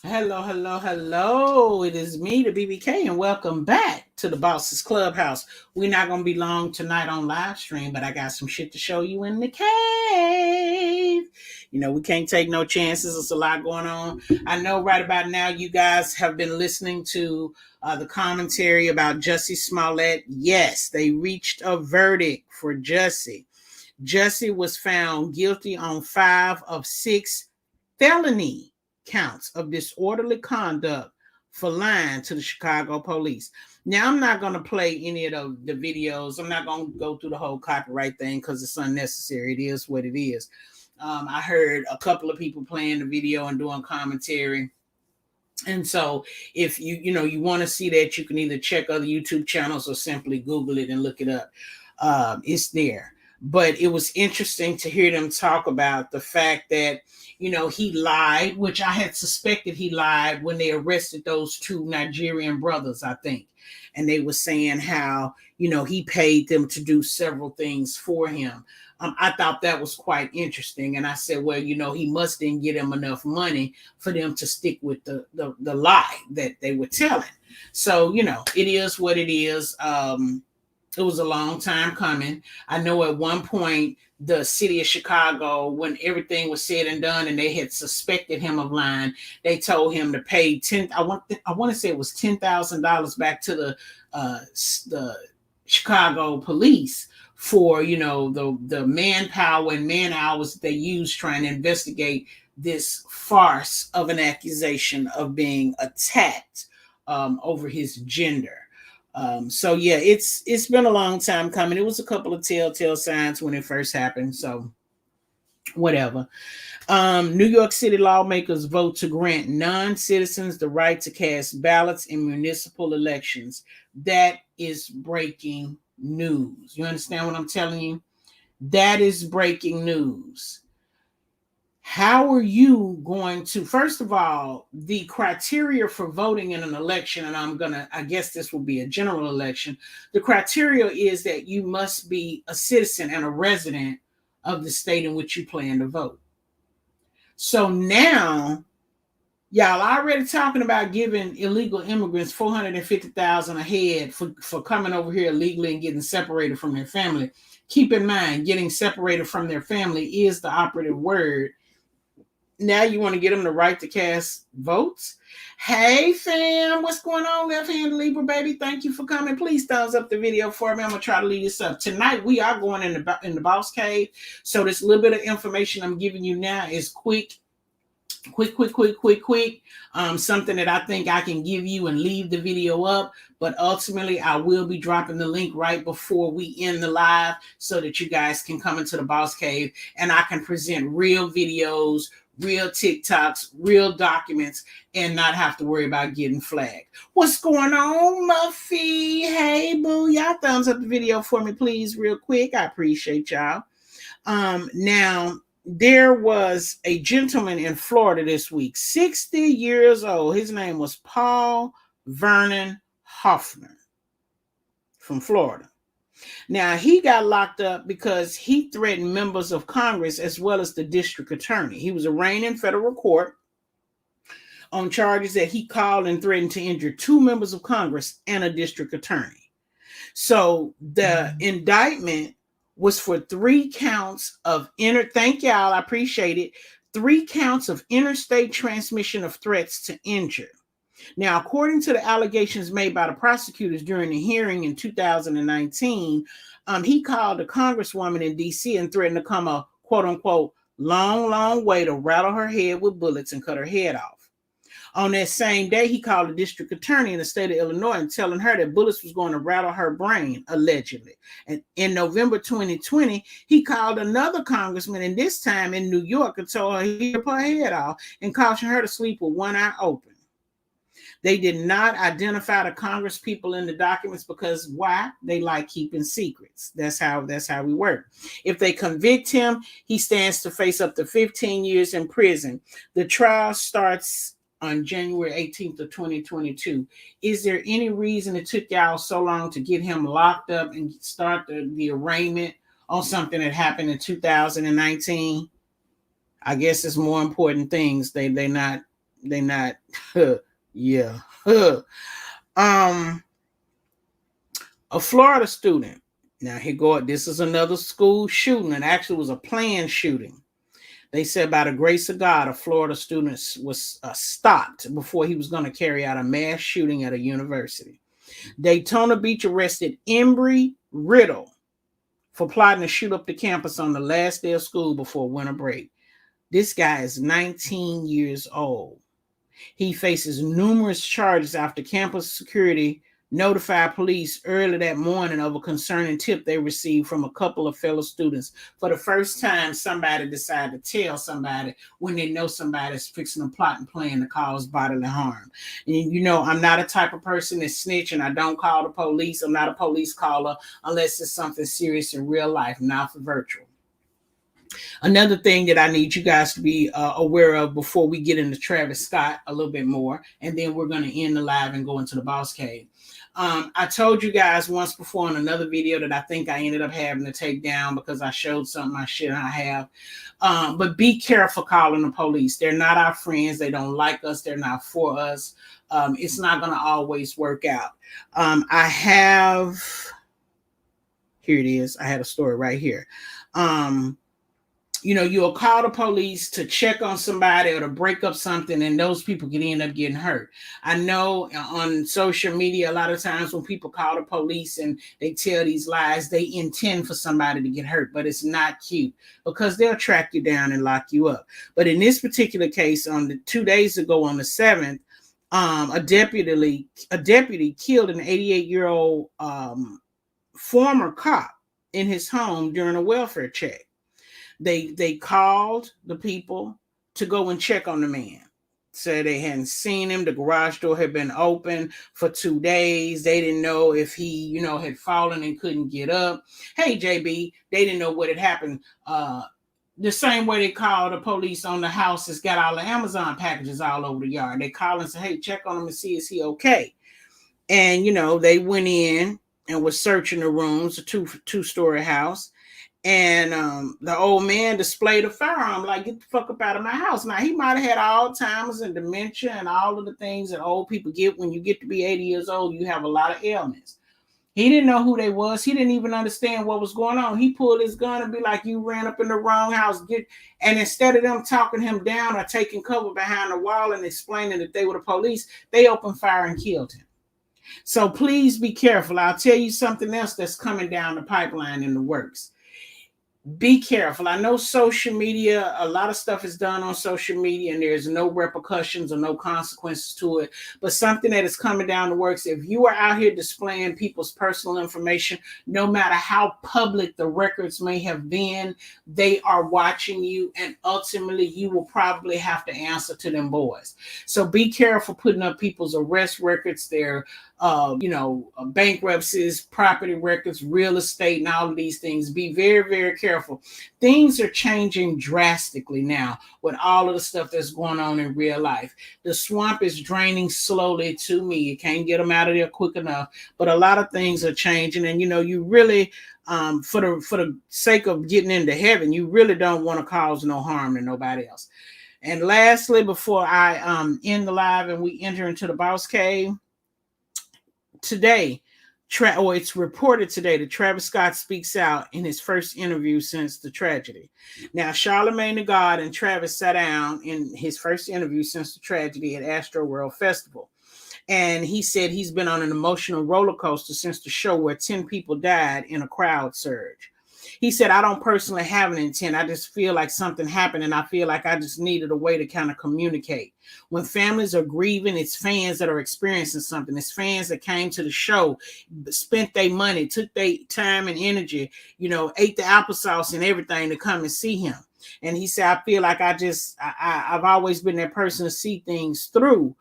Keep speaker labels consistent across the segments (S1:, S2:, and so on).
S1: Hello, hello, hello. It is me, the BBK, and welcome back to the Bosses Clubhouse. We're not going to be long tonight on live stream, but I got some shit to show you in the cave. We can't take no chances. There's a lot going on. I know right about now you guys have been listening to the commentary about Jussie Smollett. Yes, they reached a verdict for Jussie. Jussie was found guilty on 5 of 6 felony counts of disorderly conduct for lying to the Chicago police. Now, I'm not going to play any of the videos. I'm not going to go through the whole copyright thing because it's unnecessary. It is what it is. I heard a couple of people playing the video and doing commentary. And so if you want to see that, you can either check other YouTube channels or simply Google it and look it up. It's there. But it was interesting to hear them talk about the fact that, he lied, which I had suspected he lied when they arrested those 2 Nigerian brothers, I think. And they were saying how, he paid them to do several things for him. I thought that was quite interesting. And I said, well, he must didn't get him enough money for them to stick with the lie that they were telling. So, it is what it is. It was a long time coming. I know at one point the city of Chicago, when everything was said and done, and they had suspected him of lying, they told him to pay I want to say it was $10,000 back to the Chicago police for the manpower and man hours that they used trying to investigate this farce of an accusation of being attacked over his gender. So yeah, it's been a long time coming. It was a couple of telltale signs when it first happened. So whatever. New York City lawmakers vote to grant non-citizens the right to cast ballots in municipal elections. That is breaking news. You understand what I'm telling you? That is breaking news. How are you going to, first of all, the criteria for voting in an election, and I guess this will be a general election. The criteria is that you must be a citizen and a resident of the state in which you plan to vote. So now, y'all already talking about giving illegal immigrants $450,000 a head for coming over here illegally and getting separated from their family. Keep in mind, getting separated from their family is the operative word. Now you want to get them the right to cast votes? Hey fam, what's going on, Left Hand Libra baby? Thank you for coming. Please thumbs up the video for me. I'm gonna try to lead this up. Tonight we are going in the boss cave. So this little bit of information I'm giving you now is quick. Something that I think I can give you and leave the video up, but ultimately I will be dropping the link right before we end the live so that you guys can come into the boss cave and I can present real videos, real TikToks, real documents, and not have to worry about getting flagged. What's going on, Muffy? Hey, boo. Y'all thumbs up the video for me, please, real quick. I appreciate y'all. Now, there was a gentleman in Florida this week, 60 years old. His name was Paul Vernon Hoffman from Florida. Now, he got locked up because he threatened members of Congress as well as the district attorney. He was arraigned in federal court on charges that he called and threatened to injure 2 members of Congress and a district attorney. So the indictment was for 3 counts of thank y'all, I appreciate it. 3 counts of interstate transmission of threats to injure. Now, according to the allegations made by the prosecutors during the hearing in 2019, he called a congresswoman in D.C. and threatened to come a quote unquote long way to rattle her head with bullets and cut her head off. On that same day, he called the district attorney in the state of Illinois and telling her that bullets was going to rattle her brain, allegedly. And in November 2020, he called another congressman, and this time in New York, and told her he'd rip her head off and cautioned her to sleep with one eye open. They did not identify the Congress people in the documents because why? They like keeping secrets. That's how we work. If they convict him, he stands to face up to 15 years in prison. The trial starts on January 18th of 2022. Is there any reason it took y'all so long to get him locked up and start the arraignment on something that happened in 2019? I guess it's more important things. They not They not. Yeah. A Florida student. Now here go. This is another school shooting. It actually was a planned shooting. They said by the grace of God, a Florida student was stopped before he was going to carry out a mass shooting at a university. Daytona Beach arrested Embry Riddle for plotting to shoot up the campus on the last day of school before winter break. This guy is 19 years old. He faces numerous charges after campus security notified police early that morning of a concerning tip they received from a couple of fellow students. For the first time, somebody decided to tell somebody when they know somebody's fixing a plot and plan to cause bodily harm. And you know, I'm not a type of person that snitch, and I don't call the police. I'm not a police caller unless it's something serious in real life, not for virtual. Another thing that I need you guys to be aware of before we get into Travis Scott a little bit more, and then we're going to end the live and go into the Boss Cave. I told you guys once before in another video that I think I ended up having to take down because I showed something I shouldn't have. But be careful calling the police. They're not our friends. They don't like us. They're not for us. It's not going to always work out. Here it is. I had a story right here. You know, you'll call the police to check on somebody or to break up something, and those people can end up getting hurt. I know on social media, a lot of times when people call the police and they tell these lies, they intend for somebody to get hurt, but it's not cute because they'll track you down and lock you up. But in this particular case, 2 days ago on the 7th, a deputy killed an 88-year-old former cop in his home during a welfare check. They called the people to go and check on the man. Said they hadn't seen him. The garage door had been open for 2 days. They didn't know if he, had fallen and couldn't get up. Hey, JB, they didn't know what had happened. The same way they called the police on the house that's got all the Amazon packages all over the yard. They call and say, hey, check on him and see, is he okay? And, they went in and was searching the rooms, a two-story house. And the old man displayed a firearm, like, get the fuck up out of my house. Now, he might have had Alzheimer's and dementia and all of the things that old people get. When you get to be 80 years old, you have a lot of ailments. He didn't know who they was. He didn't even understand what was going on. He pulled his gun and be like, you ran up in the wrong house. And instead of them talking him down or taking cover behind the wall and explaining that they were the police, they opened fire and killed him. So please be careful. I'll tell you something else that's coming down the pipeline in the works. Be careful. I know social media, a lot of stuff is done on social media and there's no repercussions or no consequences to it. But something that is coming down the works, if you are out here displaying people's personal information, no matter how public the records may have been, they are watching you, and ultimately you will probably have to answer to them boys. So be careful putting up people's arrest records, their bankruptcies, property records, real estate, and all of these things. Be very, very careful. Things are changing drastically now with all of the stuff that's going on in real life. The swamp is draining slowly to me. You can't get them out of there quick enough, but a lot of things are changing. And, you really, for the sake of getting into heaven, you really don't want to cause no harm to nobody else. And lastly, before I end the live and we enter into the Boss Cave, today, it's reported today that Travis Scott speaks out in his first interview since the tragedy. Now, Charlemagne the God and Travis sat down in his first interview since the tragedy at Astroworld Festival. And he said he's been on an emotional roller coaster since the show where 10 people died in a crowd surge. He said, I don't personally have an intent. I just feel like something happened, and I feel like I just needed a way to kind of communicate. When families are grieving, it's fans that are experiencing something. It's fans that came to the show, spent their money, took their time and energy, ate the applesauce and everything to come and see him. And he said, I feel like I've always been that person to see things through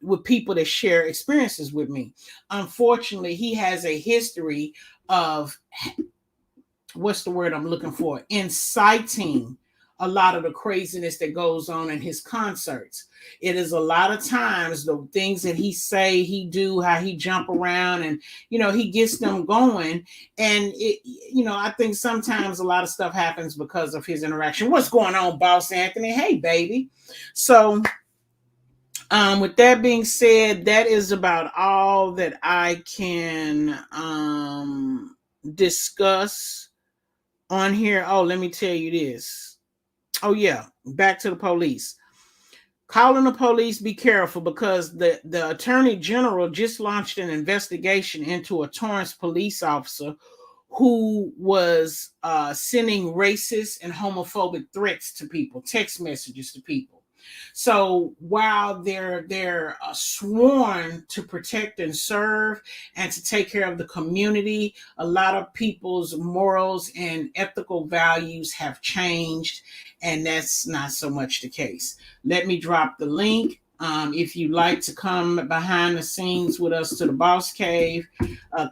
S1: with people that share experiences with me. Unfortunately, he has a history of what's the word I'm looking for? Inciting a lot of the craziness that goes on in his concerts. It is a lot of times the things that he say, he do, how he jump around, and he gets them going. And I think sometimes a lot of stuff happens because of his interaction. What's going on, Boss Anthony? Hey, baby. So With that being said, that is about all that I can discuss on here. Oh, let me tell you this. Oh yeah, back to the police. Calling the police, be careful, because the attorney general just launched an investigation into a Torrance police officer who was sending racist and homophobic threats to people, text messages to people. So while they're sworn to protect and serve and to take care of the community, a lot of people's morals and ethical values have changed, and that's not so much the case. Let me drop the link. If you'd like to come behind the scenes with us to the Boss Cave,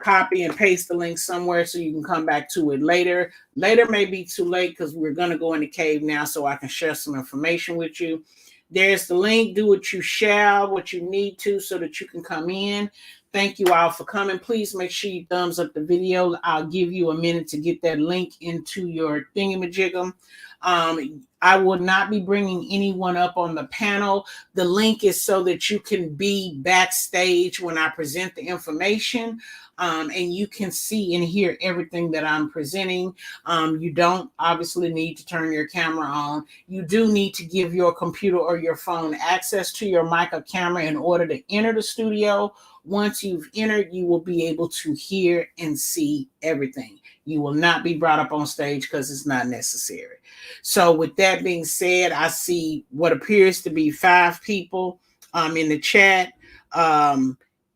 S1: copy and paste the link somewhere so you can come back to it later. Later may be too late because we're going to go in the cave now so I can share some information with you. There's the link. Do what you shall, what you need to, so that you can come in. Thank you all for coming. Please make sure you thumbs up the video. I'll give you a minute to get that link into your thingamajigam. I will not be bringing anyone up on the panel. The link is so that you can be backstage when I present the information, and you can see and hear everything that I'm presenting. You don't obviously need to turn your camera on. You do need to give your computer or your phone access to your mic or camera in order to enter the studio. Once you've entered, you will be able to hear and see everything. You will not be brought up on stage because it's not necessary. So with that being said, I see what appears to be 5 people in the chat.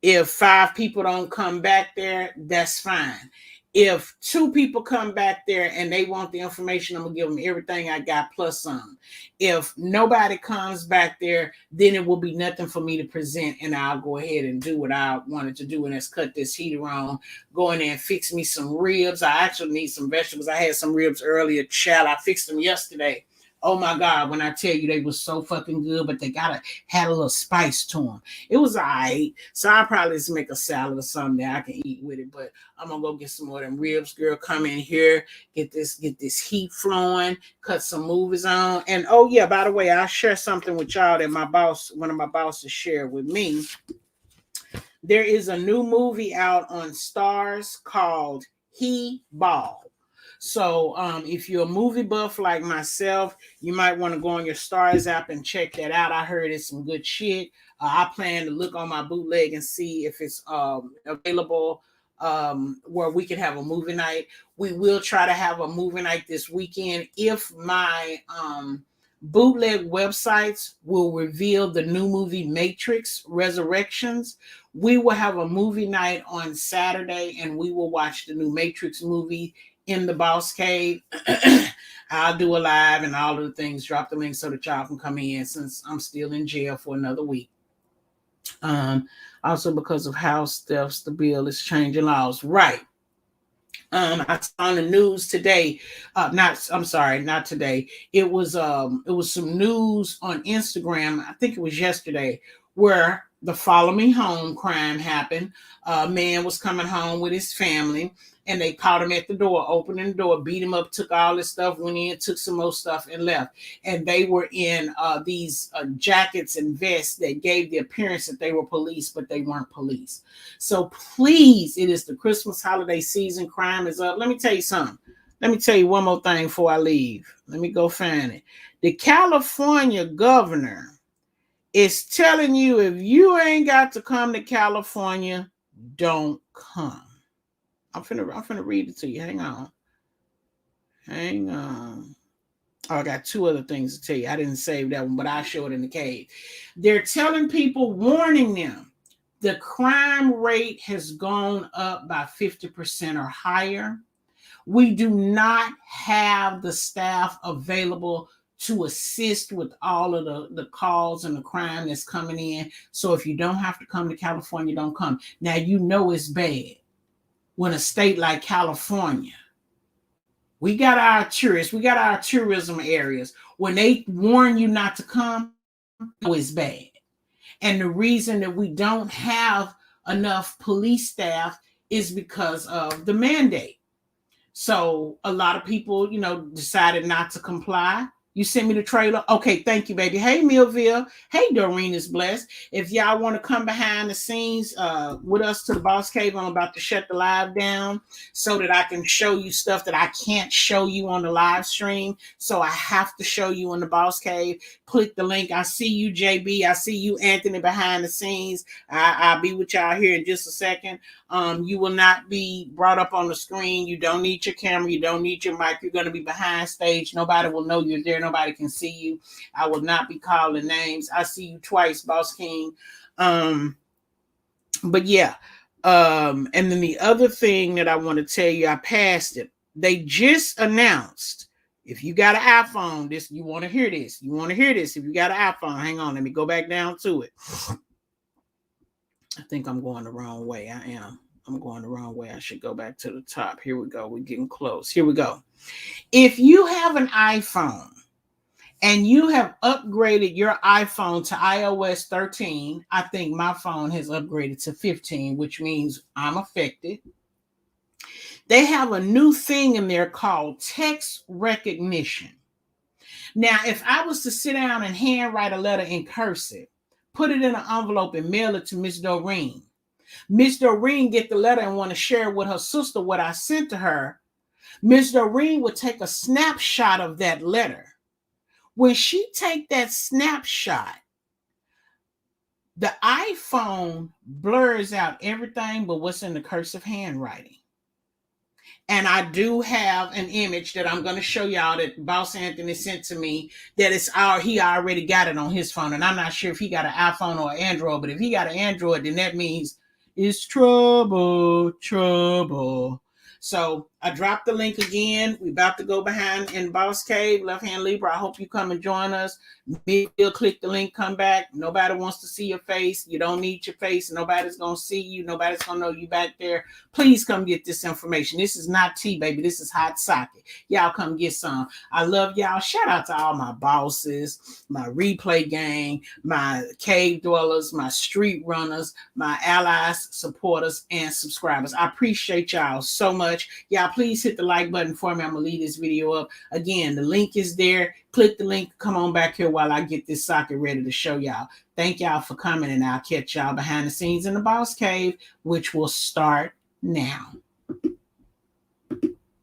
S1: If 5 people don't come back there, that's fine. If 2 people come back there and they want the information, I'm going to give them everything I got plus some. If nobody comes back there, then it will be nothing for me to present, and I'll go ahead and do what I wanted to do, and that's cut this heater on, go in there and fix me some ribs. I actually need some vegetables. I had some ribs earlier. Child, I fixed them yesterday. Oh my God, when I tell you they were so fucking good, but they had a little spice to them. It was all right. So I'll probably just make a salad or something that I can eat with it. But I'm gonna go get some more of them ribs, girl. Come in here, get this heat flowing, cut some movies on. And oh yeah, by the way, I'll share something with y'all that one of my bosses shared with me. There is a new movie out on Stars called He Ball. So if you're a movie buff like myself, you might want to go on your Stars app and check that out. I heard it's some good shit. I plan to look on my bootleg and see if it's available where we can have a movie night. We will try to have a movie night this weekend if my bootleg websites will reveal the new movie Matrix Resurrections. We will have a movie night on Saturday, and we will watch the new Matrix movie in the Boss Cave. I'll do a live and all of the things. Drop the link so that y'all can come in since I'm still in jail for another week. Also because of house thefts, the bill is changing laws. Right. I saw on the news today. Not today. It was some news on Instagram. I think it was yesterday, where the follow me home crime happened. A man was coming home with his family, and they caught him at the door, opening the door, beat him up, took all his stuff, went in, took some more stuff, and left. And they were in these jackets and vests that gave the appearance that they were police, but they weren't police. So please, it is the Christmas holiday season. Crime is up. Let me tell you something. Let me tell you one more thing before I leave. Let me go find it. The California governor is telling you, if you ain't got to come to California, don't come. I'm finna read it to you. Hang on. Oh, I got 2 other things to tell you. I didn't save that one, but I'll show it in the cave. They're telling people, warning them, the crime rate has gone up by 50% or higher. We do not have the staff available to assist with all of the calls and the crime that's coming in. So if you don't have to come to California, don't come. Now, you know it's bad when a state like California, we got our tourists, we got our tourism areas. When they warn you not to come, it's bad. And the reason that we don't have enough police staff is because of the mandate. So a lot of people, decided not to comply. You sent me the trailer? Okay, thank you, baby. Hey, Millville. Hey, Doreen is blessed. If y'all want to come behind the scenes with us to the Boss Cave, I'm about to shut the live down so that I can show you stuff that I can't show you on the live stream. So I have to show you in the Boss Cave. Click the link. I see you, JB. I see you, Anthony, behind the scenes. I'll be with y'all here in just a second. You will not be brought up on the screen. You don't need your camera. You don't need your mic. You're going to be behind stage. Nobody will know you're there. Nobody can see you. I will not be calling names. I see you twice, Boss King. But yeah. And then the other thing that I want to tell you, I passed it. They just announced, if you got an iPhone, this, you want to hear this. You want to hear this. If you got an iPhone, hang on. Let me go back down to it. I think I'm going the wrong way. I am. I'm going the wrong way. I should go back to the top. Here we go. We're getting close. Here we go. If you have an iPhone and you have upgraded your iPhone to iOS 13, I think my phone has upgraded to 15, which means I'm affected. They have a new thing in there called text recognition. Now, if I was to sit down and handwrite a letter in cursive, put it in an envelope and mail it to Miss Doreen, Miss Doreen get the letter and want to share with her sister what I sent to her, Miss Doreen would take a snapshot of that letter. When she take that snapshot, the iPhone blurs out everything but what's in the cursive handwriting. And I do have an image that I'm going to show y'all that Boss Anthony sent to me that he already got it on his phone. And I'm not sure if he got an iPhone or an Android, but if he got an Android, then that means it's trouble. So I dropped the link again. We're about to go behind in Boss Cave, Left Hand Libra. I hope you come and join us. You'll click the link, come back. Nobody wants to see your face. You don't need your face. Nobody's going to see you. Nobody's going to know you back there. Please come get this information. This is not tea, baby. This is hot sake. Y'all come get some. I love y'all. Shout out to all my bosses, my replay gang, my cave dwellers, my street runners, my allies, supporters, and subscribers. I appreciate y'all so much. Y'all, please hit the like button for me. I'm going to leave this video up. Again, the link is there. Click the link. Come on back here while I get this socket ready to show y'all. Thank y'all for coming, and I'll catch y'all behind the scenes in the Boss Cave, which will start now.